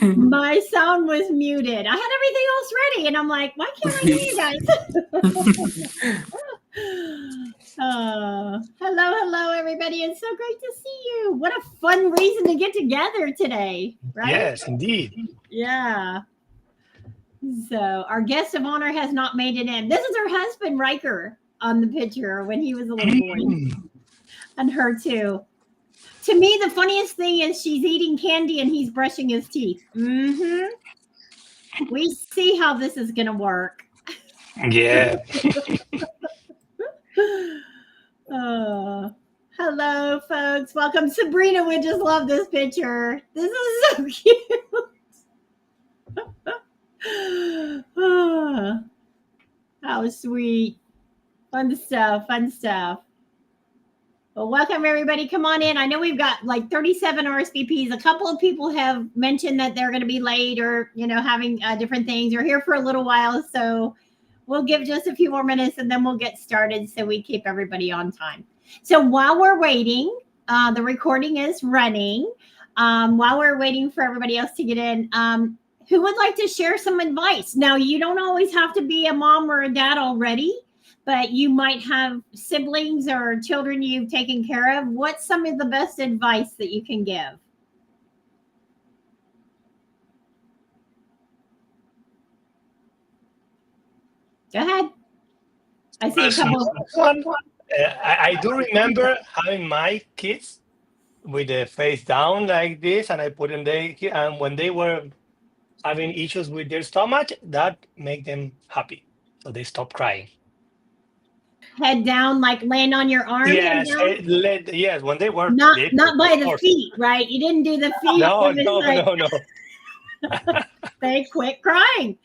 My sound was muted. I had everything else ready, and I'm like, why can't I hear you guys? Hello, everybody. It's so great to see you. What a fun reason to get together today, right? Yes, indeed. Yeah. So our guest of honor has not made it in. This is her husband, Riker, on the picture when he was a little boy. And her too. To me, the funniest thing is she's eating candy and he's brushing his teeth. Mm-hmm. We see how this is going to work. Yeah. Hello, folks. Welcome. Sabrina would just love this picture. This is so cute. How sweet. Fun stuff. Well, welcome, everybody. Come on in. I know we've got like 37 RSVPs. A couple of people have mentioned that they're going to be late or, having different things. You're here for a little while. So we'll give just a few more minutes and then we'll get started so we keep everybody on time. So while we're waiting, the recording is running. While we're waiting for everybody else to get in, who would like to share some advice? Now, you don't always have to be a mom or a dad already, but you might have siblings or children you've taken care of. What's some of the best advice that you can give? Go ahead. I see a couple. I do remember having my kids with the face down like this, and I put them there, and when they were having issues with their stomach, that made them happy. So they stopped crying. Head down, like land on your arm. Yes, yes. When they were not little, by the feet, right? You didn't do the feet. No. They quit crying.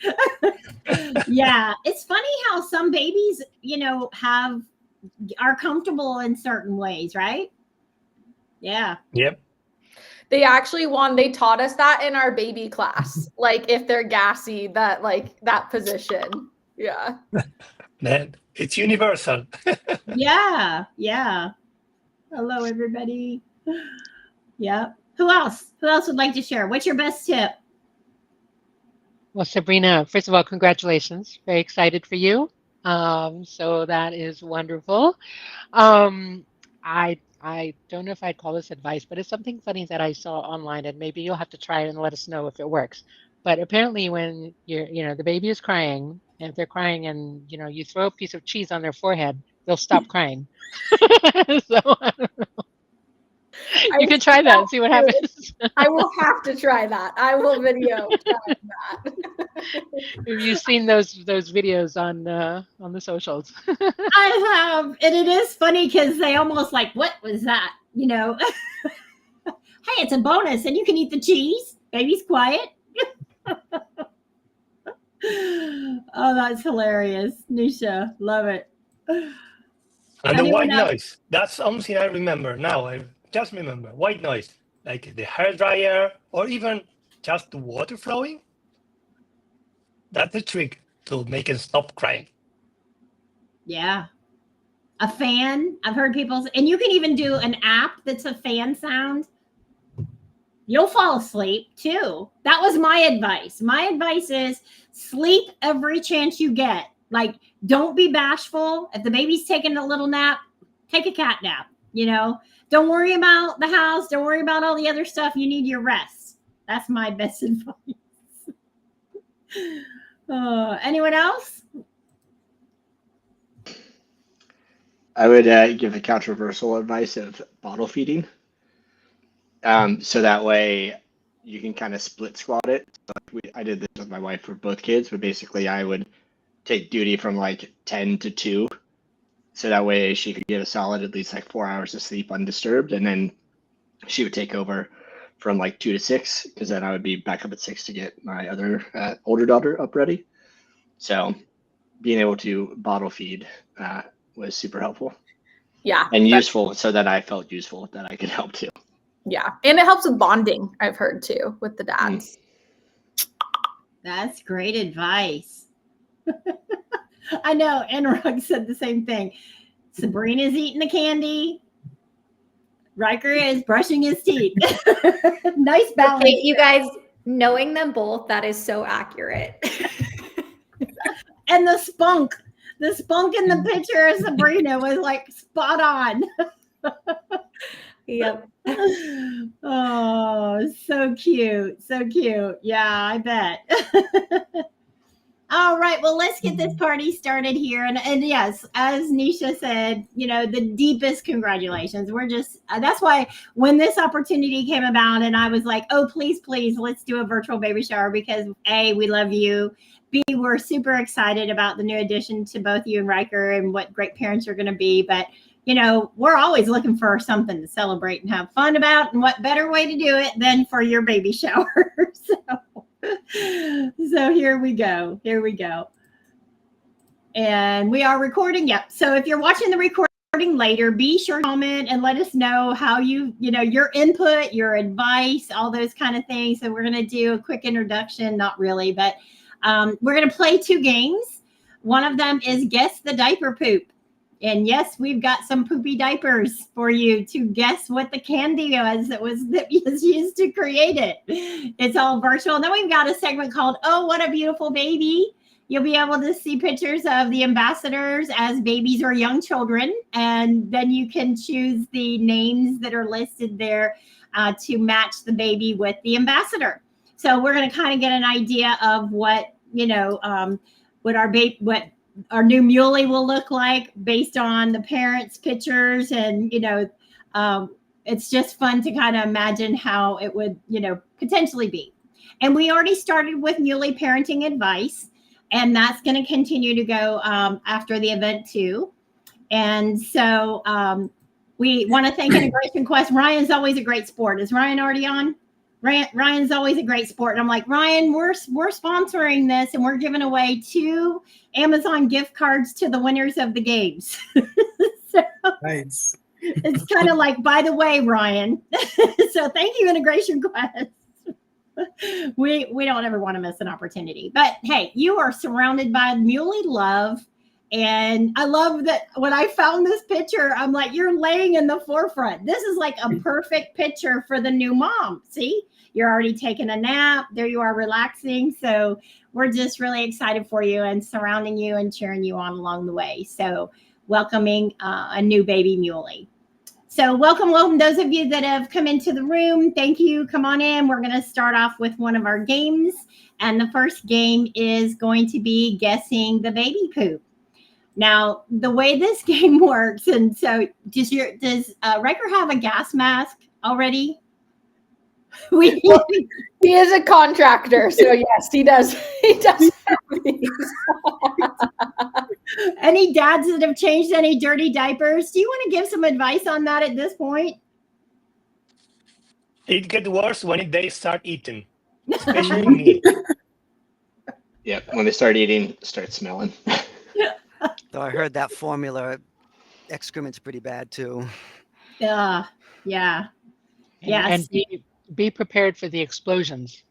Yeah, it's funny how some babies, are comfortable in certain ways, right? Yeah. Yep. They taught us that in our baby class. Like if they're gassy, that position. Yeah. Man, it's universal. Yeah. Hello, everybody. Yeah. Who else would like to share? What's your best tip? Well, Sabrina, first of all, congratulations. Very excited for you. So that is wonderful. I don't know if I'd call this advice, but it's something funny that I saw online, and maybe you'll have to try it and let us know if it works. But apparently when the baby is crying, and if they're crying and, you throw a piece of cheese on their forehead, they'll stop crying. So I don't know. You can try that and see what happens. I will have to try that. I will video try that. Have you seen those videos on the socials? I have, and it is funny because they almost like, what was that? Hey, it's a bonus, and you can eat the cheese. Baby's quiet. Oh, that's hilarious, Nisha. Love it. And the white noise. That's something I remember now. I just remember white noise, like the hair dryer or even just the water flowing. That's the trick to make it stop crying. Yeah. A fan. I've heard people say, and you can even do an app that's a fan sound. You'll fall asleep too. That was my advice. My advice is sleep every chance you get. Like, don't be bashful. If the baby's taking a little nap, take a cat nap. Don't worry about the house. Don't worry about all the other stuff. You need your rest. That's my best advice. Anyone else? I would give a controversial advice of bottle feeding. So that way you can kind of split squat it. So I did this with my wife for both kids, but basically I would take duty from like 10 to 2. So that way she could get a solid at least like 4 hours of sleep undisturbed. And then she would take over from like 2 to 6, because then I would be back up at 6 to get my other older daughter up ready. So being able to bottle feed was super helpful. Yeah. And useful, so that I felt useful, that I could help too. Yeah. And it helps with bonding, I've heard too, with the dads. That's great advice. I know. Enrog said the same thing. Sabrina's eating the candy. Riker is brushing his teeth. Nice balance. Okay, you guys, knowing them both, that is so accurate. And the spunk in the picture of Sabrina was like spot on. Yep. Oh, so cute. So cute. Yeah, I bet. All right. Well, let's get this party started here. And yes, as Nisha said, the deepest congratulations. We're just, that's why when this opportunity came about and I was like, oh, please, let's do a virtual baby shower because A, we love you. B, we're super excited about the new addition to both you and Riker and what great parents you're going to be. But, we're always looking for something to celebrate and have fun about. And what better way to do it than for your baby shower? So here we go. And we are recording. Yep. So if you're watching the recording later, be sure to comment and let us know how your input, your advice, all those kind of things. So we're going to do a quick introduction. Not really, but we're going to play 2 games. One of them is Guess the Diaper Poop. And yes, we've got some poopy diapers for you to guess what the candy was that was used to create it. It's all virtual. And then we've got a segment called Oh, What a Beautiful Baby. You'll be able to see pictures of the ambassadors as babies or young children. And then you can choose the names that are listed there to match the baby with the ambassador. So we're going to kind of get an idea of what our new Muley will look like based on the parents' pictures. And, it's just fun to kind of imagine how it would, potentially be. And we already started with Muley parenting advice, and that's going to continue to go after the event too. And so we want to thank Integration Quest. Ryan's always a great sport. Is Ryan already on? Ryan's always a great sport. And I'm like, Ryan, we're sponsoring this and we're giving away 2 Amazon gift cards to the winners of the games. So Nice. It's kind of like, by the way, Ryan. So thank you, Integration Quest. We don't ever want to miss an opportunity. But hey, you are surrounded by Muley love. And I love that when I found this picture, I'm like, you're laying in the forefront. This is like a perfect picture for the new mom. See, you're already taking a nap. There you are relaxing. So we're just really excited for you and surrounding you and cheering you on along the way. So welcoming a new baby Muley. So welcome those of you that have come into the room. Thank you. Come on in. We're going to start off with one of our games. And the first game is going to be guessing the baby poop. Now, the way this game works, and so does Riker have a gas mask already? He is a contractor, so yes, he does. He does have these. Any dads that have changed any dirty diapers? Do you want to give some advice on that at this point? It gets worse when they start eating, especially me. Yep. When they start eating, start smelling. Though I heard that formula excrement's pretty bad too. Yeah. And be prepared for the explosions.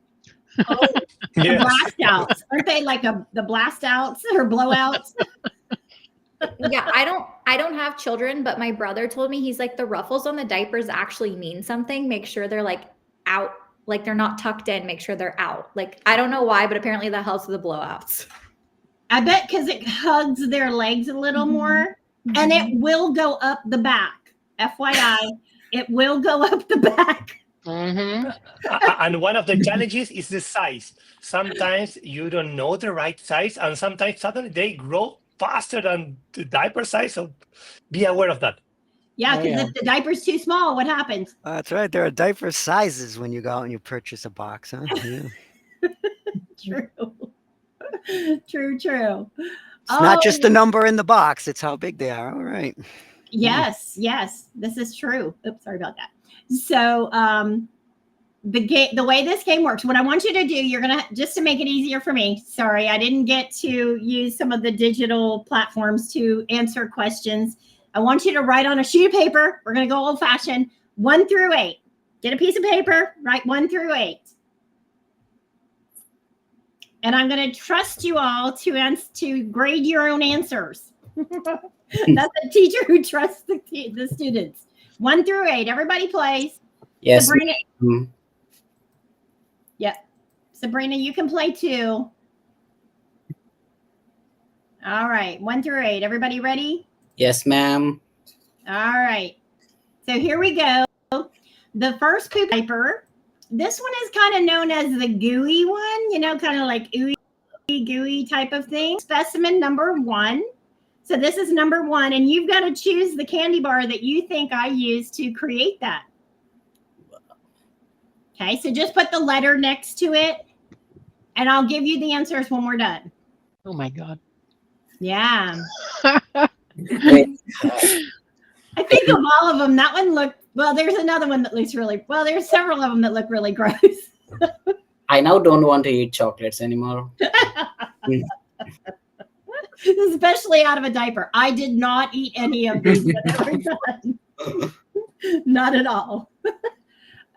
Oh, Yes. blast outs. Aren't they like the blast outs or blowouts? Yeah, I don't have children, but my brother told me, he's like, the ruffles on the diapers actually mean something. Make sure they're like out, like they're not tucked in. Make sure they're out. Like, I don't know why, but apparently that helps with the blowouts. I bet because it hugs their legs a little more, and it will go up the back. FYI, it will go up the back. Mm-hmm. And one of the challenges is the size. Sometimes you don't know the right size, and sometimes suddenly they grow faster than the diaper size. So be aware of that. Yeah, because if the diaper's too small, what happens? That's right. There are diaper sizes when you go out and you purchase a box, huh? Yeah. True. It's not just the number in the box, it's how big they are. All right. Yes, this is true. Oops, sorry about that. So the way this game works, what I want you to do, you're gonna, just to make it easier for me, sorry, I didn't get to use some of the digital platforms to answer questions. I want you to write on a sheet of paper. We're gonna go old fashioned, 1 through 8. Get a piece of paper, write 1 through 8. And I'm going to trust you all to grade your own answers. That's a teacher who trusts the students. 1 through 8. Everybody plays. Yes. Sabrina. ma'am. Yep. Sabrina, you can play too. All right. 1 through 8. Everybody ready? Yes, ma'am. All right. So here we go. The first poop diaper. This one is kind of known as the gooey one, you know, kind of like ooey gooey type of thing. Specimen number 1. So this is number 1, and you've got to choose the candy bar that you think I used to create that. Okay, so just put the letter next to it, and I'll give you the answers when we're done. Oh my God. Yeah. Wait, I think of all of them, that one looked, well, there's another one that looks really, well, there's several of them that look really gross. I now don't want to eat chocolates anymore. Especially out of a diaper. I did not eat any of these that were done. Not at all.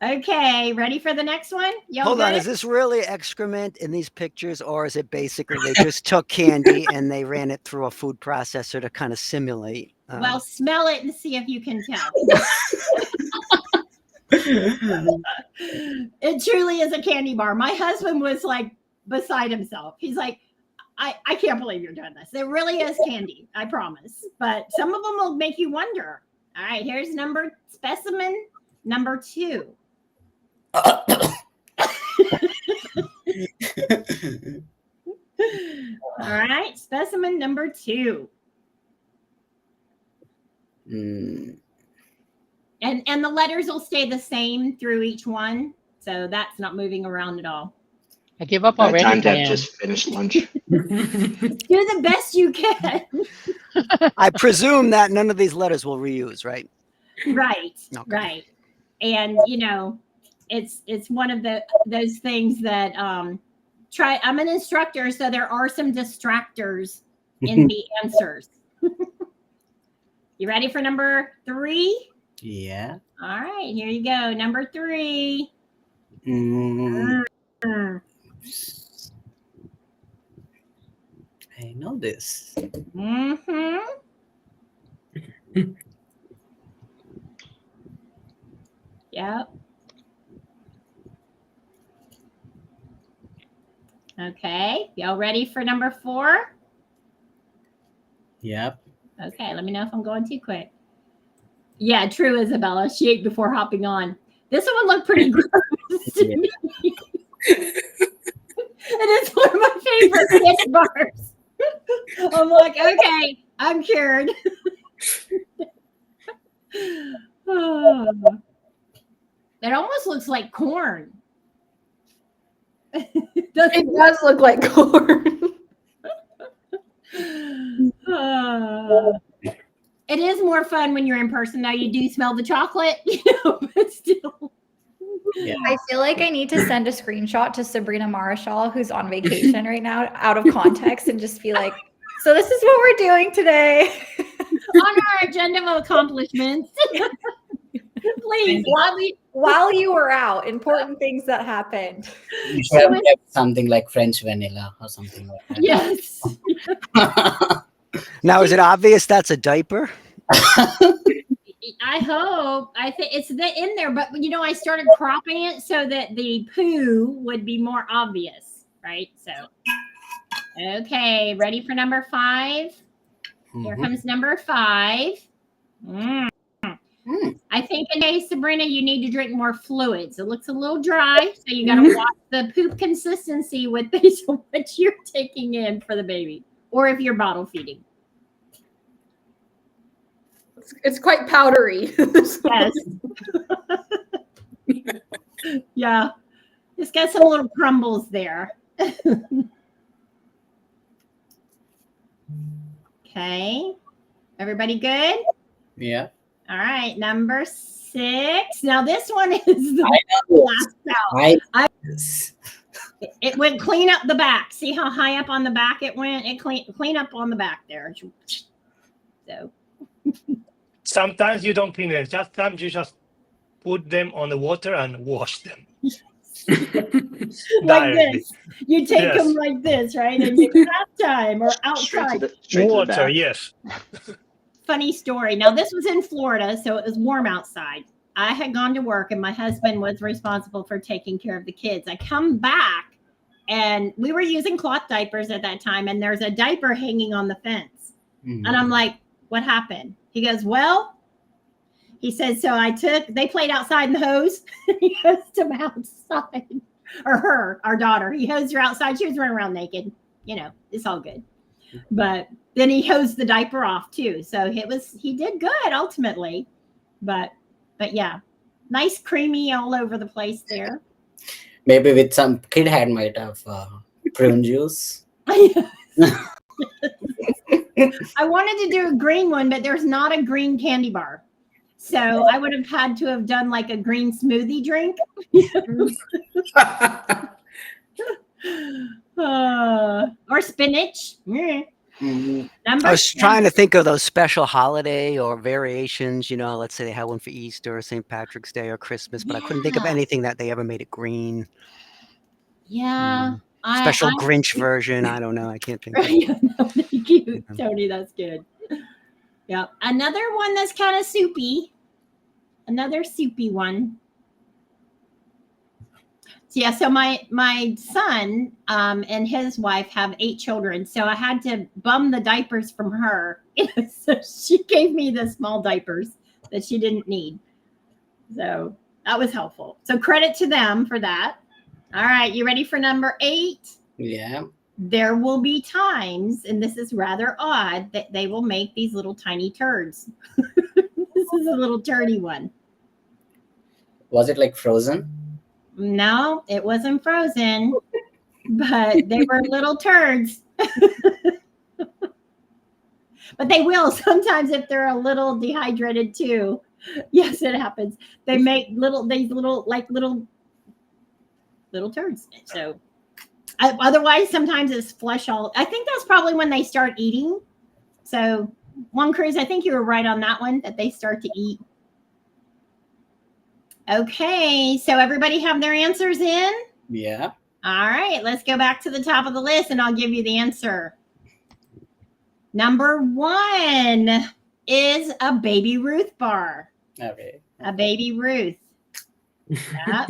Okay, ready for the next one? Y'all Hold on, good? is this really excrement in these pictures, or is it basically they just took candy and they ran it through a food processor to kind of simulate? Well, smell it and see if you can tell. It truly is a candy bar. My husband was like beside himself. He's like, I can't believe you're doing this. It really is candy, I promise. But some of them will make you wonder. All right, here's specimen number 2. All right, specimen number 2. Mm, And the letters will stay the same through each one. So that's not moving around at all. I give up already. Time to have Diane. just finished lunch. Do the best you can. I presume that none of these letters will reuse, right? Right. Okay. Right. And you know, it's one of those things that I'm an instructor, so there are some distractors in the answers. You ready for number 3? yeah. All right, here you go. Number 3. Mm, I know this. Mm-hmm. Yep. Okay, y'all ready for number 4? Yep. Okay, let me know if I'm going too quick. Yeah, true, Isabella. She ate before hopping on. This one looked pretty gross to me. It is one of my favorite candy bars. I'm like, okay, I'm cured. Oh. It almost looks like corn. It does look like corn. It is more fun when you're in person. Now you do smell the chocolate, you know, but still. Yeah. I feel like I need to send a screenshot to Sabrina Marischal, who's on vacation right now, out of context, and just be like, so this is what we're doing today. On our agenda of accomplishments. Please, while you were out, important things that happened. You should have kept something like French vanilla or something like that. Yes. Now, is it obvious that's a diaper? I hope. I think it's in there, but you know, I started cropping it so that the poo would be more obvious, right? So, okay, ready for number 5? Here comes number 5. I think today, Sabrina, you need to drink more fluids. It looks a little dry, so you got to watch the poop consistency with this, what you're taking in for the baby, or if you're bottle feeding. It's quite powdery. Yes. Yeah. It's got some little crumbles there. Okay. Everybody good? Yeah. All right. Number 6. Now this one is the last out. It went clean up the back. See how high up on the back it went? It clean up on the back there. So. Sometimes you don't clean it. Sometimes you just put them on the water and wash them. Like this. You take them like this, right? And you bath time or outside. Water, yes. funny story. Now, this was in Florida, so it was warm outside. I had gone to work and my husband was responsible for taking care of the kids. I come back and we were using cloth diapers at that time, and there's a diaper hanging on the fence. And I'm like, what happened? He goes, well, he says, so they played outside in the hose. He hosed them outside, or her, our daughter. He hosed her outside. She was running around naked. You know, it's all good. But then he hosed the diaper off too. So he did good ultimately. But yeah, nice creamy all over the place there. Maybe with some kid might have prune juice. I wanted to do a green one, but there's not a green candy bar. So I would have had to have done like a green smoothie drink. Or spinach. I was trying to think of those special holiday or variations, you know, let's say they had one for Easter or St. Patrick's Day or Christmas, but I couldn't think of anything that they ever made it green. Yeah. Special Grinch version. I don't know. I can't think of it. No, thank you, Tony. That's good. Yeah. Another one that's kind of soupy. Another soupy one. So yeah, so my son and his wife have 8 children. So I had to bum the diapers from her. So she gave me the small diapers that she didn't need. So that was helpful. So credit to them for that. All right, you ready for number 8? Yeah. There will be times, and this is rather odd, that they will make these little tiny turds. This is a little turdy one. Was it like Frozen? No, it wasn't Frozen, but they were little turds. But they will sometimes if they're a little dehydrated too. Yes, it happens. They make little turds. So otherwise, sometimes it's flesh all. I think that's probably when they start eating. So one cruise, I think you were right on that one, that they start to eat. Okay, so everybody have their answers in? Yeah. All right, let's go back to the top of the list and I'll give you the answer. Number 1 is a Baby Ruth bar. Okay. A Baby Ruth. Yeah.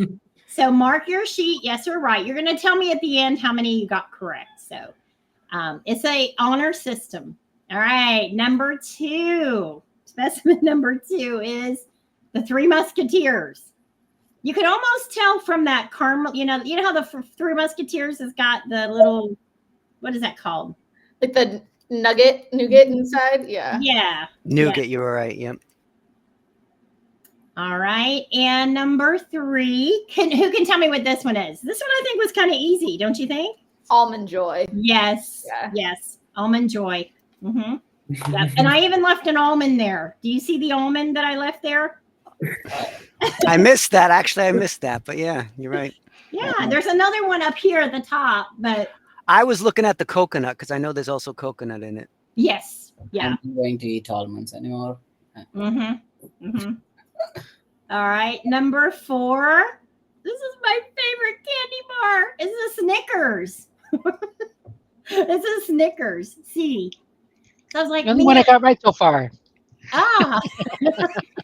So mark your sheet, yes or right. You're going to tell me at the end how many you got correct. So it's a honor system. All right, number 2. Specimen number 2 is the Three Musketeers. You can almost tell from that caramel, you know how the Three Musketeers has got the little, what is that called? Like the nougat inside? Yeah. Yeah. Nougat, you were right. Yep. All right. And number 3, who can tell me what this one is? This one I think was kind of easy, don't you think? Almond Joy. Yes. Yeah. Yes. Almond Joy. Mm-hmm. Yep. And I even left an almond there. Do you see the almond that I left there? I missed that. Actually, I missed that. But yeah, you're right. Yeah, there's another one up here at the top, but I was looking at the coconut because I know there's also coconut in it. Yes. Yeah. I'm not going to eat almonds anymore. Mm-hmm. Mm-hmm. All right. Number 4. This is my favorite candy bar. It's a Snickers. It's a Snickers. See. I was like, the only one I got right so far. Ah.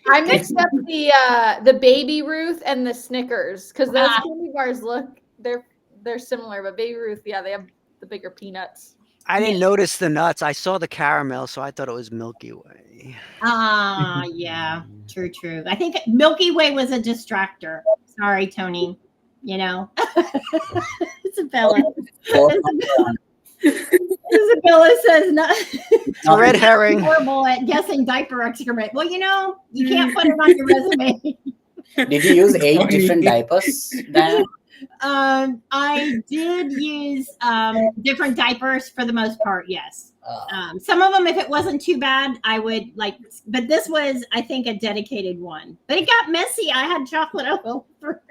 I mixed up the Baby Ruth and the Snickers because those candy bars they're similar, but Baby Ruth, yeah, they have the bigger peanuts. I didn't notice the nuts. I saw the caramel, so I thought it was Milky Way. Yeah. True. I think Milky Way was a distractor. Sorry, Tony. You know. Isabella. Isabella says not. A red herring. Horrible at guessing diaper excrement. Well, you know, you can't put it on your resume. Did you use 8 different diapers, Diana? I did use different diapers for the most part. Yes. Some of them, if it wasn't too bad, I would like. But this was, I think, a dedicated one. But it got messy. I had chocolate all over.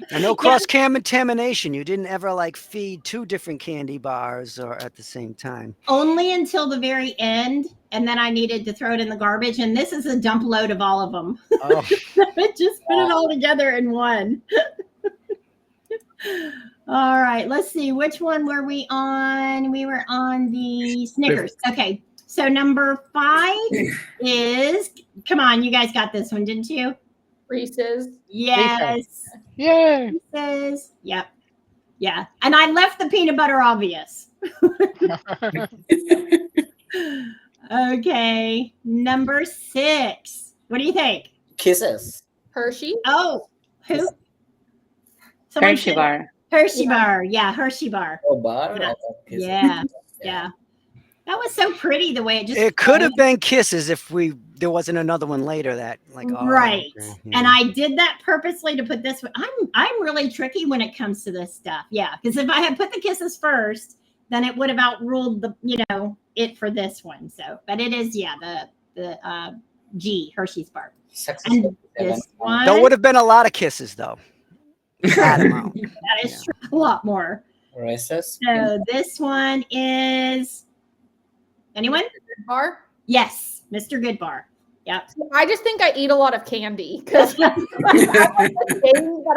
And no cross-contamination. You didn't ever like feed 2 different candy bars or at the same time. Only until the very end, and then I needed to throw it in the garbage. And this is a dump load of all of them. Oh. Just put it all together in one. All right, let's see. Which one were we on? We were on the Snickers. Okay. So number 5 is, come on, you guys got this one, didn't you? Reese's. Yes. Yay. Reese's. Yep. Yeah. And I left the peanut butter obvious. Okay. Number 6. What do you think? Kisses. Hershey. Oh, who? Someone Hershey said- bar. Hershey bar. Yeah, Hershey bar. Oh, bar. Yeah. I thought kisses. Yeah. Yeah. That was so pretty the way it just. It could have been Kisses if there wasn't another one later that like. Oh, Right. okay, And yeah. I did that purposely to put this one. I'm really tricky when it comes to this stuff. Yeah. Because if I had put the Kisses first, then it would have outruled it for this one. So, but it is, the G, Hershey's bar. And this one. There would have been a lot of kisses though. That amount. That is true, a lot more. Reese's. So this one is anyone? Bar. Yes, Mr. Goodbar. Yep. I just think I eat a lot of candy because but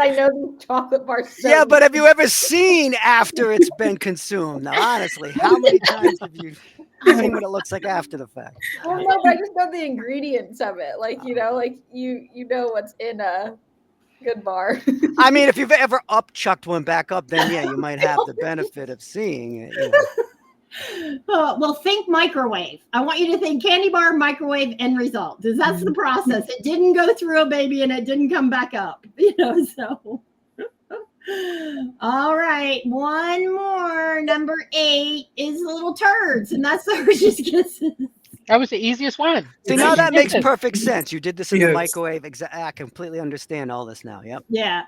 I know these chocolate bars. Yeah, but have you ever seen after it's been consumed? Now, honestly, how many times have you seen what it looks like after the fact? Well, no, but I just know the ingredients of it. Like you know what's in a good bar. I mean, if you've ever upchucked one back up, then yeah, you might have the benefit of seeing it. You know. Well, think microwave. I want you to think candy bar, microwave, end result. Because that's the process. It didn't go through a baby and it didn't come back up. So. All right. One more. Number 8 is little turds. And that's the Hershey's Kisses. That was the easiest one. See, now that makes Kisses. perfect sense. You did this in the Yes. microwave. I completely understand all this now. Yep. Yeah.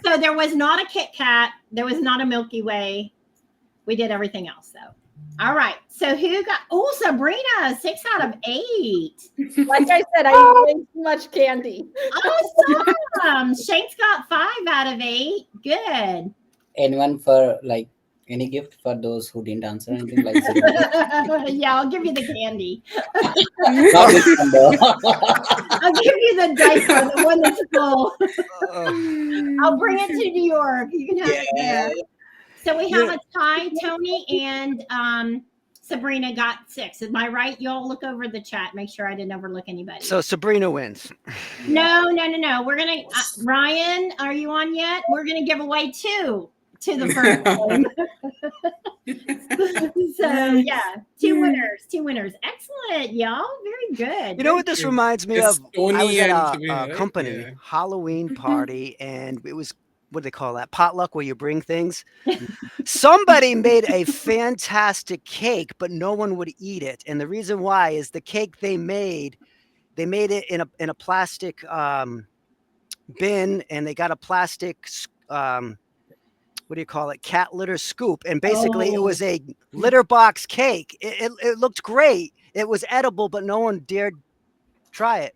So there was not a Kit Kat. There was not a Milky Way. We did everything else though. All right. So who got? Oh, Sabrina, 6 out of 8. Like I said, I eat way too much candy. Awesome. Shank's got 5 out of 8. Good. Anyone for like any gift for those who didn't answer anything like that? Yeah, I'll give you the candy. Not this one, though. I'll give you the diaper, the one that's full. I'll bring it to New York. You can have it there. So we have a tie. Tony and Sabrina got 6. Am I right? Y'all look over the chat. Make sure I didn't overlook anybody. So Sabrina wins. No. We're going to, Ryan, are you on yet? We're going to give away 2 to the first one. So yeah, 2 winners. Excellent, y'all. Very good. You know what this reminds me It's of? I Tony was and at Sabrina, a right? company Yeah. Halloween party, and it was, what do they call that? Potluck, where you bring things. Somebody made a fantastic cake, but no one would eat it. And the reason why is the cake they made it in a plastic bin, and they got a plastic what do you call it? Cat litter scoop. And basically it was a litter box cake. It looked great. It was edible, but no one dared try it.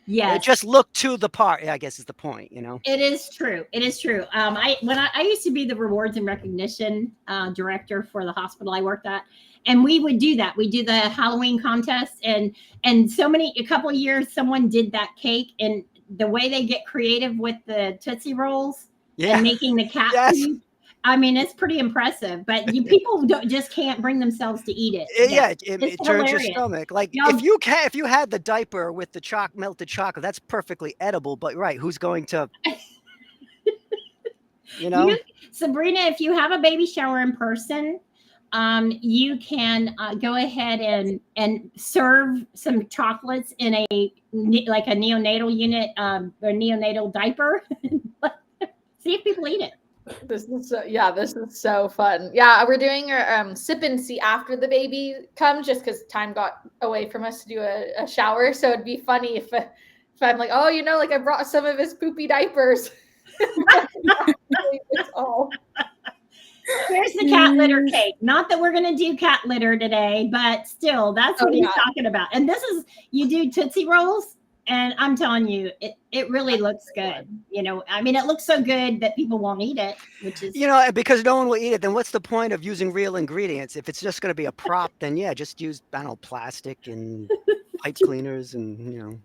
Yes. It just looked to the part, I guess is the point, you know? It is true. I used to be the rewards and recognition director for the hospital I worked at, and we would do that. We do the Halloween contest, and a couple of years, someone did that cake, and the way they get creative with the Tootsie Rolls and making the cat food. I mean, it's pretty impressive, but people just can't bring themselves to eat it. It turns your stomach. Like if you had the diaper with the melted chocolate, that's perfectly edible. But right, who's going to, you know? Sabrina, if you have a baby shower in person, you can go ahead and serve some chocolates in a neonatal unit or neonatal diaper. See if people eat it. This is so fun. Yeah, we're doing our sip and see after the baby comes, just because time got away from us to do a shower. So it'd be funny if I'm like, oh, like I brought some of his poopy diapers. It's all. Here's the cat litter cake. Not that we're going to do cat litter today, but still, that's what he's talking about. And this is, you do Tootsie Rolls, and I'm telling you, it really looks good. I mean, it looks so good that people won't eat it, which is... because no one will eat it, then what's the point of using real ingredients? If it's just going to be a prop, then yeah, just use, I don't know, plastic and pipe cleaners and,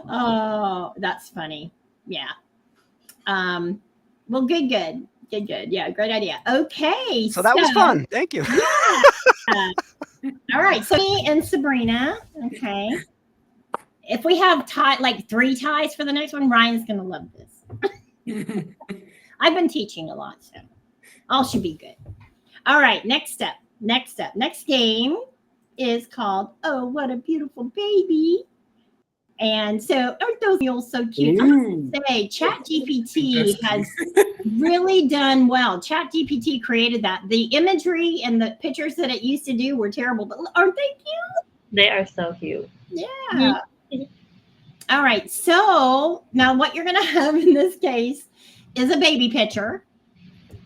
Oh, that's funny. Yeah. Well, good. Yeah, great idea. Okay. So that was fun. Thank you. Yeah. All right, so me and Sabrina. Okay. If we have like 3 ties for the next one, Ryan's going to love this. I've been teaching a lot, so all should be good. All right, next up. Next game is called Oh, What a Beautiful Baby. And so, aren't those mules so cute? I have to say, ChatGPT has really done well. ChatGPT created that. The imagery and the pictures that it used to do were terrible, but aren't they cute? They are so cute. Yeah. All right. So now what you're going to have in this case is a baby picture.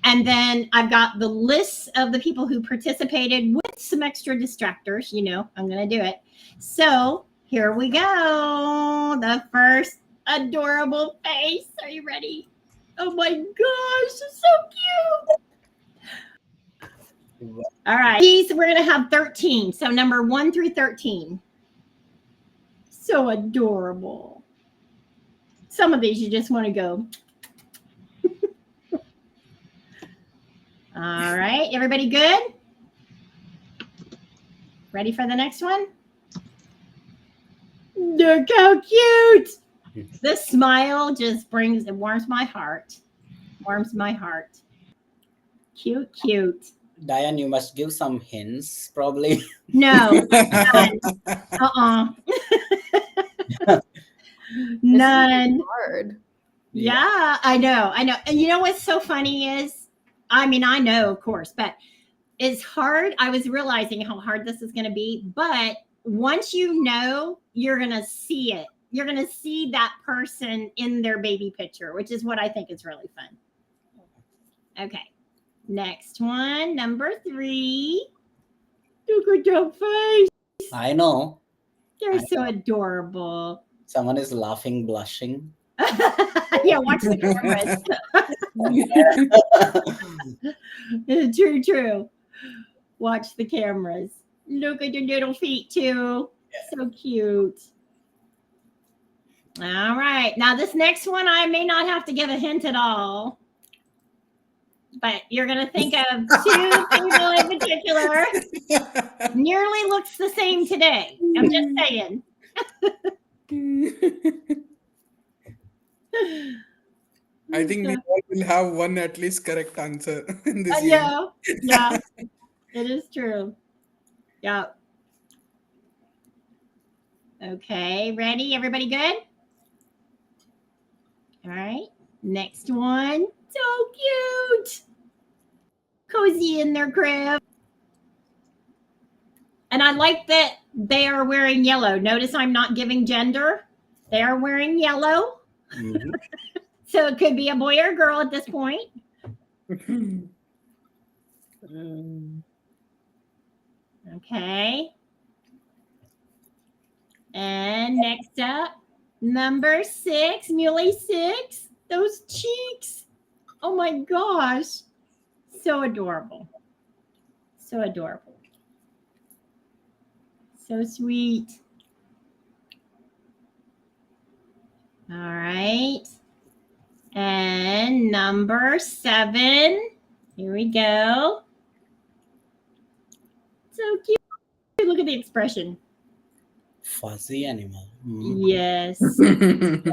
And then I've got the list of the people who participated with some extra distractors. You know, I'm going to do it. So here we go. The first adorable face. Are you ready? Oh my gosh, it's so cute. All right. These we're going to have 13. So number 1 through 13. So adorable. Some of these you just want to go. All right. Everybody good? Ready for the next one? Look how cute. The smile just warms my heart. Warms my heart. Cute, cute. Diane, you must give some hints, probably. No. None. Hard. Yeah, I know. And you know what's so funny is, I mean, I know, of course, but it's hard. I was realizing how hard this is going to be, but once you know, you're going to see it. You're going to see that person in their baby picture, which is what I think is really fun. Okay. Next one, number 3. Look at your face. I know. They're so adorable. Someone is laughing, blushing. Yeah, watch the cameras. True. Watch the cameras. Look at your little feet too. So cute. All right. Now this next one, I may not have to give a hint at all. But you're going to think of 2 people in particular. Nearly looks the same today. I'm just saying. I think we all will have one at least correct answer in this game. Yeah, it is true. Yeah. Okay, ready? Everybody good? All right, next one. So cute. Cozy in their crib. And I like that they are wearing yellow. Notice I'm not giving gender. They are wearing yellow. Mhm. So it could be a boy or a girl at this point. Okay. And next up, number 6, Muley 6. Those cheeks. Oh my gosh. So adorable. So adorable. So sweet. All right. And number 7. Here we go. So cute. Look at the expression. Fuzzy animal. Yes. The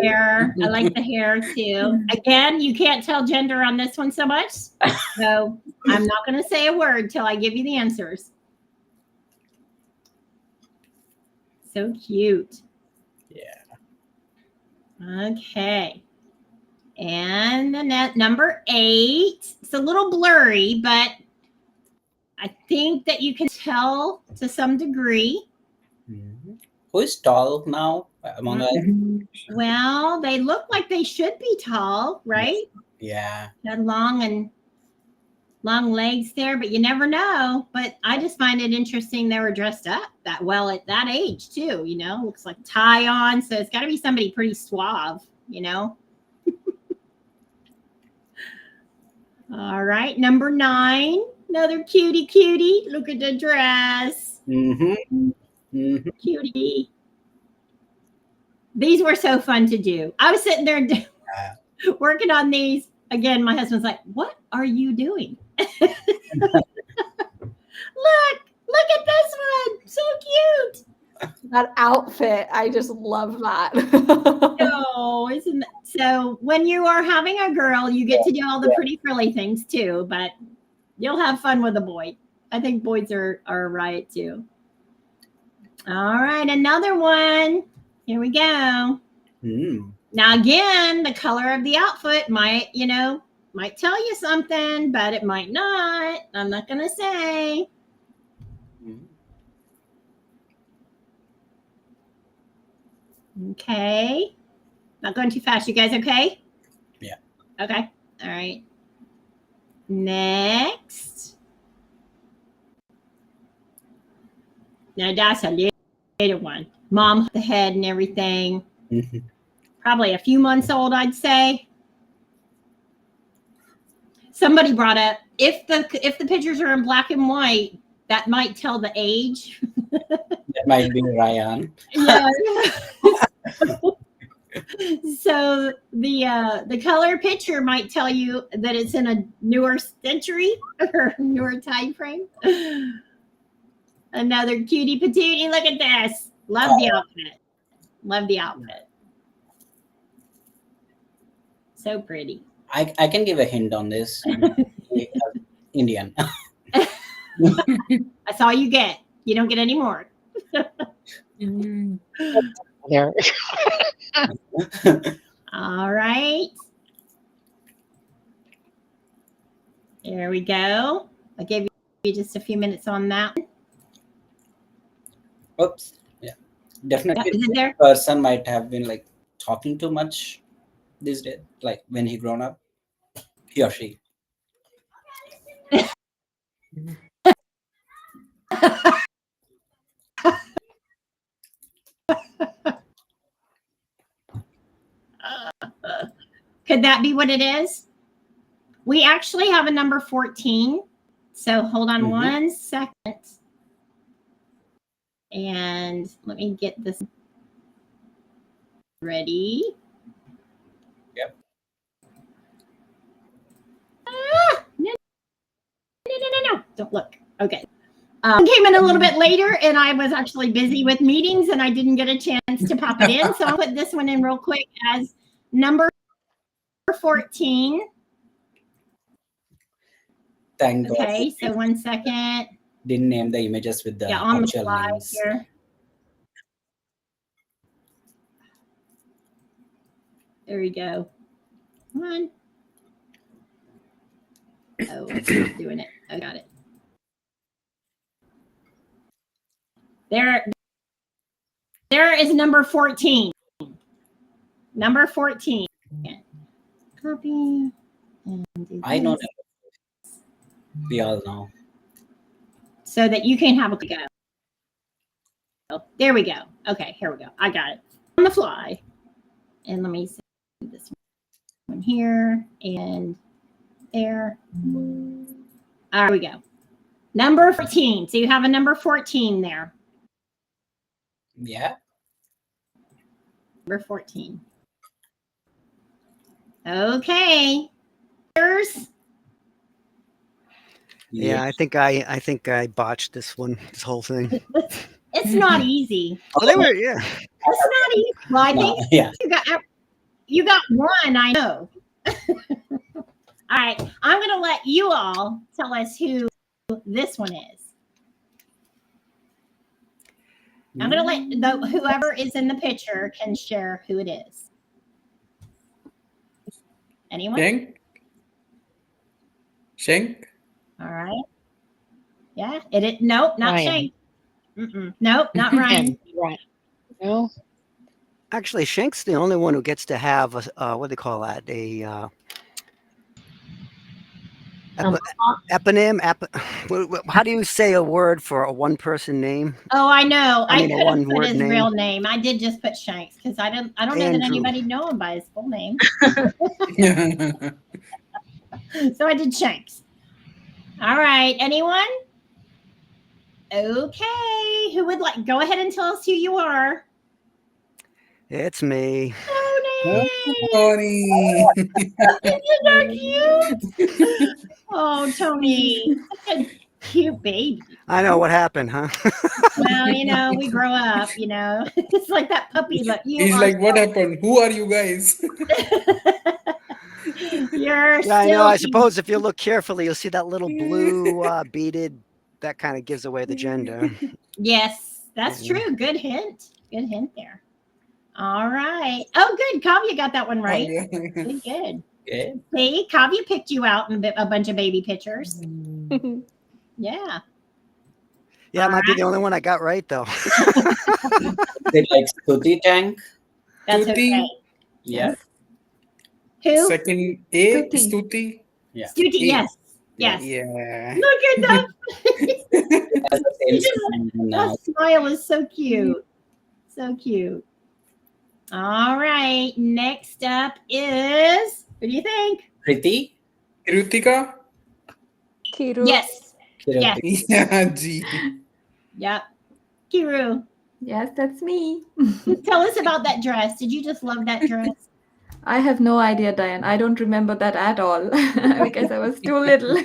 hair. I like the hair too. Again, you can't tell gender on this one so much. So I'm not going to say a word till I give you the answers. So cute. Yeah. Okay. And the number 8. It's a little blurry, but I think that you can tell to some degree. Who is tall now among us? Well, they look like they should be tall, right? Yeah. Got long legs there, but you never know. But I just find it interesting they were dressed up that well at that age too, you know, looks like tie on. So it's got to be somebody pretty suave, you know. All right, number 9, another cutie. Look at the dress. Cutie. These were so fun to do. I was sitting there working on these. Again, my husband's like, "What are you doing?" Look at this one. So cute. That outfit, I just love that. Oh, isn't that, so when you are having a girl, you get to do all the pretty frilly things too, but you'll have fun with a boy. I think boys are right too. All right, another one. Here we go. Now again, the color of the outfit might tell you something, but it might not. I'm not gonna say. Okay. Not going too fast. You guys okay? Yeah. Okay. All right. Next. Now that's a little one. Mom, the head and everything. Probably a few months old, I'd say. Somebody brought up if the pictures are in black and white, that might tell the age. That might be Ryan. Yeah. So the color picture might tell you that it's in a newer century or newer time frame. Another cutie patootie. Look at this. Love the outfit. Love the outfit. So pretty. I can give a hint on this. Indian. That's all you get. You don't get any more. There. All right. There we go. I gave you just a few minutes on that. Oops. Yeah. Definitely. Is it there? Person might have been like talking too much these days, like when he grown up. He or she. Could that be what it is? We actually have a number 14. So hold on 1 second. And let me get this ready. Yep. No. Don't look. Okay. Came in a little bit later, and I was actually busy with meetings, and I didn't get a chance to pop it in. So I'll put this one in real quick as number 14. Thank God. Okay, so 1 second. Didn't name the images with the On the actual fly names. here. There we go. Come on. Oh, it's not doing it. I got it. There is number 14. Number 14. Copy. And do I know this that. We all know. so that you can have a go. There we go. Okay, here we go. I got it. On the fly. And let me see this one here and there. All right, we go. Number 14. So you have a number 14 there. Yeah. Number 14. Okay. Yeah, I think I botched this whole thing. It's not easy. Oh, they were, yeah. It's not easy. Well, I think you got one, I know. All right. I'm going to let you all tell us who this one is. I'm going to let whoever is in the picture can share who it is. Anyone? Shank? All right. Yeah. Nope, not Ryan. Shank. Nope, not Ryan. Right. No. Actually, Shank's the only one who gets to have a what do they call that? A eponym. How do you say a word for a one-person name? Oh, I know. I mean, a could have put one-word his name. real name. I did just put Shanks because I don't know that Andrew. anybody know him by his full name. So I did Shanks. All right. Anyone? Okay. Who would like go ahead and tell us who you are? It's me. Tony. You're so cute. Oh, Tony. Cute baby. I know what happened, huh? Well, we grow up, It's like that puppy look. He's like, what happened? Who are you guys? You're Yeah, I know. still I cute. suppose if you look carefully, you'll see that little blue beaded. That kind of gives away the gender. Yes, that's Yeah. true. Good hint. Good hint there. All right. Oh, good. Kavya got that one right. Good, good. Okay. See, Kavya picked you out in a bunch of baby pictures. Yeah. Yeah, it might be the only one I got right though. They like Stuti Tank. That's Stuti. okay. Yeah. Who? Second A, Stuti. Stuti. Yeah. Stuti, Yeah. yes. Yes. Yeah. Look at that. That's the same sign now. That smile is so cute. So cute. All right. Next up is, what do you think? Kriti. Kritika. Kiru. Yes. Yes. Kiruti. Yeah, G. Yep. Kiru, Yes, that's me. tell us about that dress. Did you just love that dress? I have no idea, Diane. I don't remember that at all because I was too little.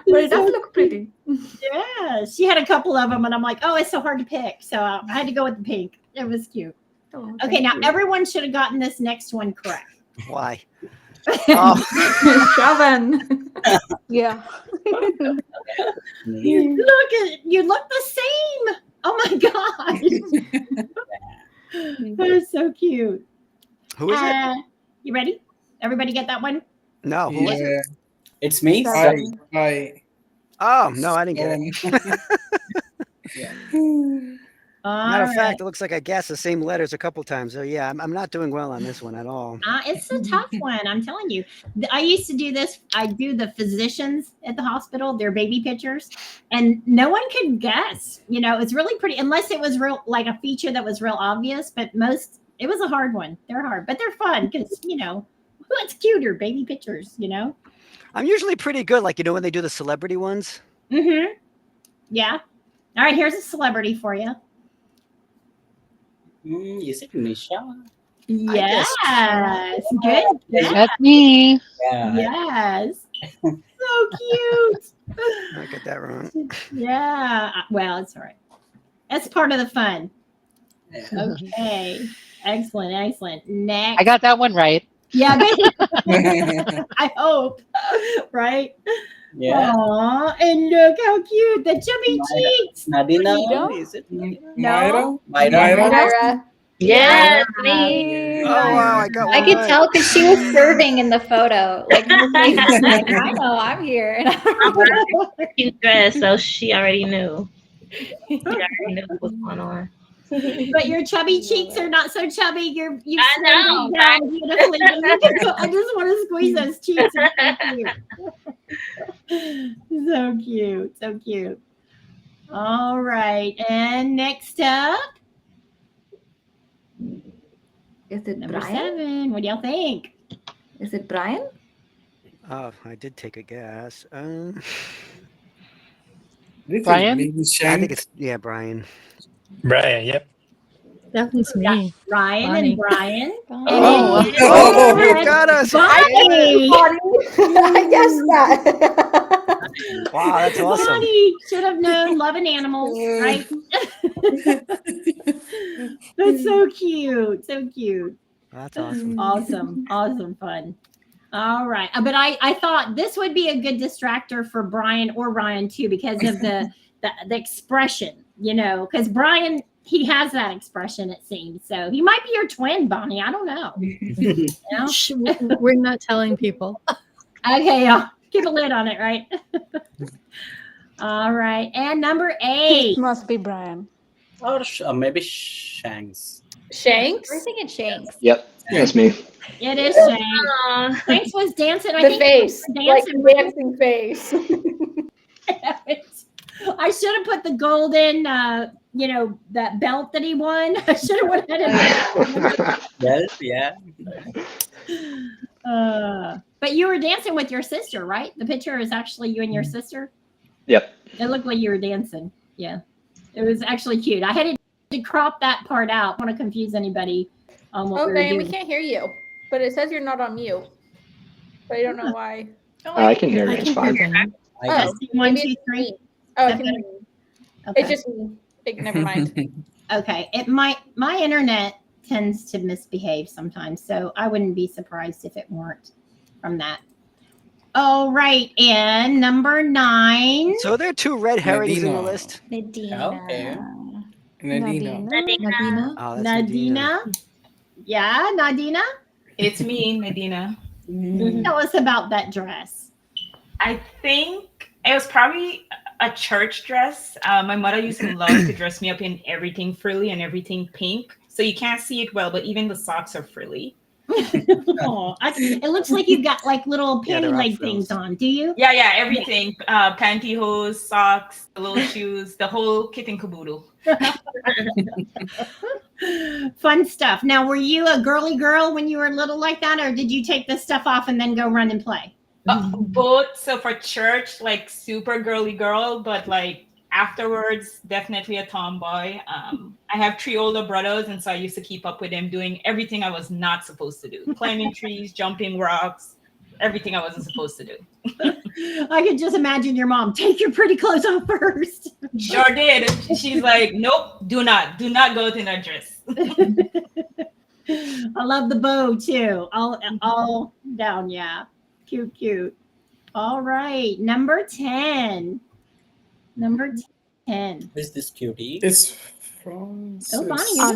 But it does look pretty. Yeah. She had a couple of them, and I'm like, oh, it's so hard to pick. So I had to go with the pink. It was cute. Oh, Okay, thank now you. everyone should have gotten this next one correct. Why? Oh, Shavan. Yeah. Me. You look the same. Oh my god. That's so cute. who is it? You ready? Everybody get that one? No, who is it? Yeah. It's me. Hi. So, Hi. Oh no, I didn't get it. Matter of fact, it looks like I guessed the same letters a couple times. So yeah, I'm not doing well on this one at all. It's a tough one. I'm telling you. I used to do this. I do the physicians at the hospital, their baby pictures, and no one could guess. It's really pretty, unless it was real, like a feature that was real obvious. But it was a hard one. They're hard, but they're fun because what's cuter, baby pictures. I'm usually pretty good, like when they do the celebrity ones. Mm-hmm. Yeah. All right. Here's a celebrity for you. is it Nisha? Yes. Good. Yeah. That's me. Yeah. Yes. So cute. I got that wrong. Yeah. Well, it's all right. That's part of the fun. Yeah. Okay. Excellent. Excellent. Next. I got that one right. Yeah. I hope. Right? Yeah. Aw, and look how cute. The chubby cheeks. Nadina. Nadina? Is it Nadina? No. Myra. Myra. Yeah, me. Oh wow, I got I one could right. tell because she was serving in the photo. Like, her face was like, I know, I'm here. cute dress, so she already knew. She already knew what was going on. But your chubby cheeks are not so chubby. You I know, down beautifully. I just want to squeeze those cheeks. So cute. So cute. All right. And next up, Is it number Brian? 7. What do y'all think? Is it Brian? Oh, I did take a guess. This Brian? is maybe I Shank. think it's Brian. Brian, yep. That was me. Ryan Bonnie. and Brian. Oh, And Oh, you got us. Bonnie. I guessed that. Wow, that's awesome. Bonnie should have known loving animals, right? That's so cute. So cute. That's awesome. Awesome fun. All right. But I thought this would be a good distractor for Brian or Ryan too, because of the expression, because Brian, he has that expression, it seems. So he might be your twin, Bonnie. I don't know. Shh, we're not telling people. Okay. Keep a lid on it, right? All right. And number 8. Must be Brian. Or maybe Shanks. Shanks? We're thinking Shanks. Yep, that's me. It is Shanks. Aw. Shanks was dancing. I The think face. Like dancing. the dancing face. I should have put the golden, that belt that he won. I should have went ahead Well, yeah. and. But you were dancing with your sister, right? The picture is actually you and your sister. Yep. It looked like you were dancing. Yeah, it was actually cute. I had to crop that part out. I don't want to confuse anybody on what we were Okay, doing. we can't hear you. But it says you're not on mute. But I don't know why. I can hear you. It's fine. I Yes, guess. 1, Maybe 2, it's 3. me. Oh, Seven. it's Okay. just me. Never mind. Okay. My internet tends to misbehave sometimes, so I wouldn't be surprised if it weren't from that. All right, and number 9. So there are 2 red herrings in the Medina. list. Medina. Okay. Nadina. Nadina. Oh, that's Medina. Nadina. Yeah, Nadina. It's me, Medina. Tell us about that dress. I think it was probably a church dress. My mother used to love to dress me up in everything frilly and everything pink. So you can't see it well, but even the socks are frilly. Oh, it looks like you've got like little Yeah, panty there are leg frills. things on. Do you? Yeah, everything. Pantyhose, socks, the little shoes, the whole kit and caboodle. Fun stuff. Now, were you a girly girl when you were little like that, or did you take this stuff off and then go run and play? Both. So for church, like super girly girl, but like afterwards, definitely a tomboy. I have 3 older brothers, and so I used to keep up with them doing everything I was not supposed to do. Climbing trees, jumping rocks, everything I wasn't supposed to do. I could just imagine your mom, take your pretty clothes off first. Sure did. She's like, nope, do not go in that dress. I love the bow too. All down, yeah. Cute. All right, number 10. Number 10. Who's this cutie? It's from. Oh, Bonnie, you're